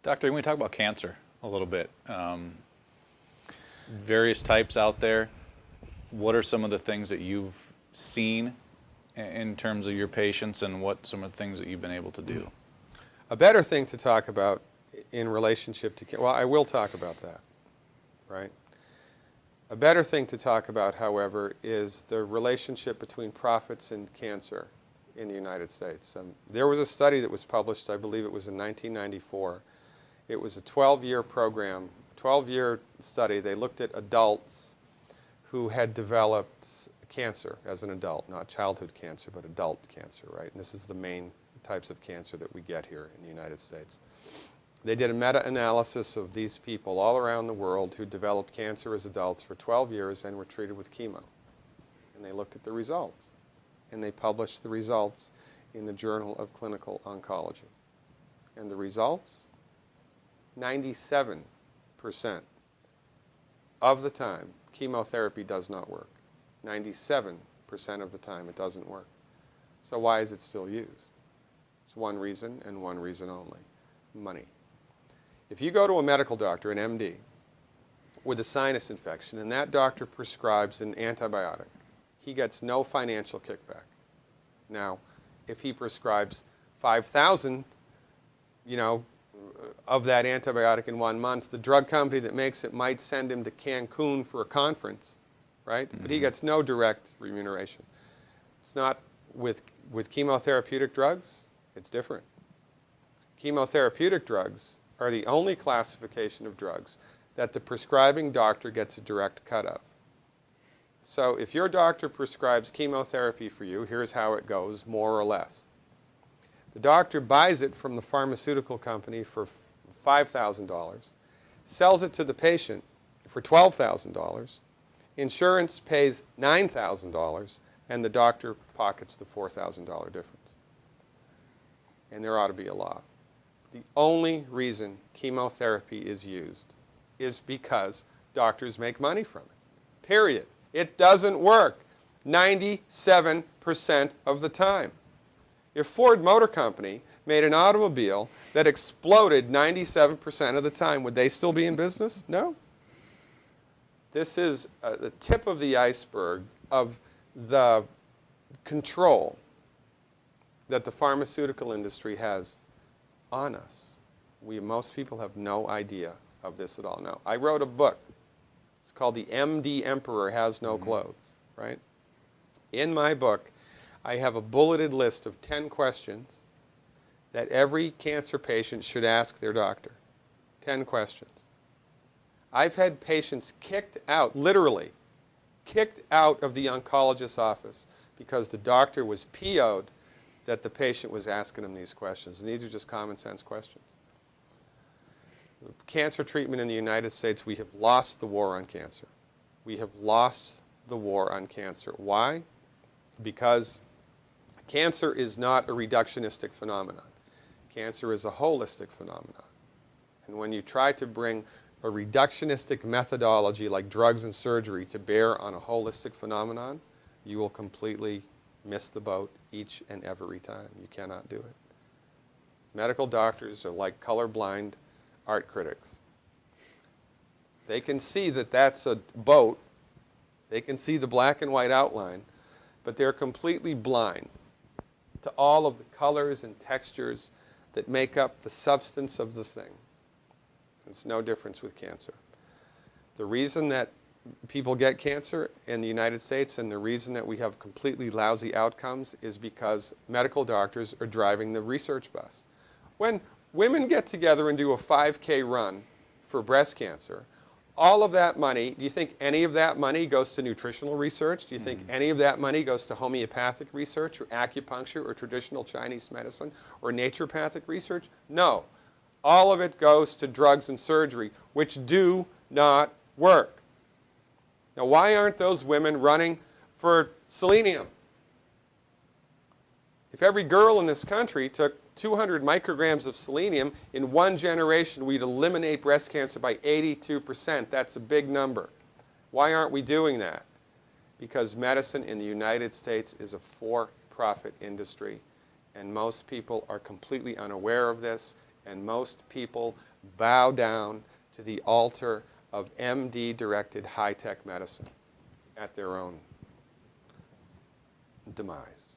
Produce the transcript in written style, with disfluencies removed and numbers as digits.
Doctor, can we talk about cancer a little bit? Various types out there. What are some of the things that you've seen in terms of your patients, and what some of the things that you've been able to do? A better thing to talk about in relationship to, well, I will talk about that, right? A better thing to talk about, however, is the relationship between profits and cancer in the United States. There was a study that was published, I believe it was in 1994. It was a 12-year program, 12-year study. They looked at adults who had developed cancer as an adult, not childhood cancer, but adult cancer, right? And this is the main types of cancer that we get here in the United States. They did a meta-analysis of these people all around the world who developed cancer as adults for 12 years and were treated with chemo. And they looked at the results. And they published the results in the Journal of Clinical Oncology. And the results? 97% of the time, chemotherapy does not work. 97% of the time, it doesn't work. So why is it still used? It's one reason and one reason only: money. If you go to a medical doctor, an MD, with a sinus infection, and that doctor prescribes an antibiotic, he gets no financial kickback. Now, if he prescribes 5,000, of that antibiotic in 1 month, the drug company that makes it might send him to Cancun for a conference, right? Mm-hmm. But he gets no direct remuneration. It's not with chemotherapeutic drugs. It's different. Chemotherapeutic drugs are the only classification of drugs that the prescribing doctor gets a direct cut of. So if your doctor prescribes chemotherapy for you, here's how it goes, more or less. The doctor buys it from the pharmaceutical company for $5,000, sells it to the patient for $12,000, insurance pays $9,000, and the doctor pockets the $4,000 difference. And there ought to be a law. The only reason chemotherapy is used is because doctors make money from it. Period. It doesn't work 97% of the time. If Ford Motor Company made an automobile that exploded 97% of the time, would they still be in business? No. This is the tip of the iceberg of the control that the pharmaceutical industry has on us. Most people have no idea of this at all. Now, I wrote a book. It's called The MD Emperor Has No Clothes, right? In my book, I have a bulleted list of 10 questions that every cancer patient should ask their doctor. 10 questions. I've had patients kicked out, literally, kicked out of the oncologist's office because the doctor was PO'd that the patient was asking him these questions. And these are just common sense questions. Cancer treatment in the United States, we have lost the war on cancer. We have lost the war on cancer. Why? Because cancer is not a reductionistic phenomenon. Cancer is a holistic phenomenon. And when you try to bring a reductionistic methodology like drugs and surgery to bear on a holistic phenomenon, you will completely miss the boat each and every time. You cannot do it. Medical doctors are like colorblind art critics. They can see that that's a boat. They can see the black and white outline, but they're completely blind to all of the colors and textures that make up the substance of the thing. It's no difference with cancer. The reason that people get cancer in the United States and the reason that we have completely lousy outcomes is because medical doctors are driving the research bus. When women get together and do a 5K run for breast cancer, all of that money, do you think any of that money goes to nutritional research? Do you think any of that money goes to homeopathic research or acupuncture or traditional Chinese medicine or naturopathic research? No. All of it goes to drugs and surgery, which do not work. Now, why aren't those women running for selenium? If every girl in this country took 200 micrograms of selenium, in one generation we'd eliminate breast cancer by 82%. That's a big number. Why aren't we doing that? Because medicine in the United States is a for-profit industry, and most people are completely unaware of this. And most people bow down to the altar of MD-directed high-tech medicine at their own demise.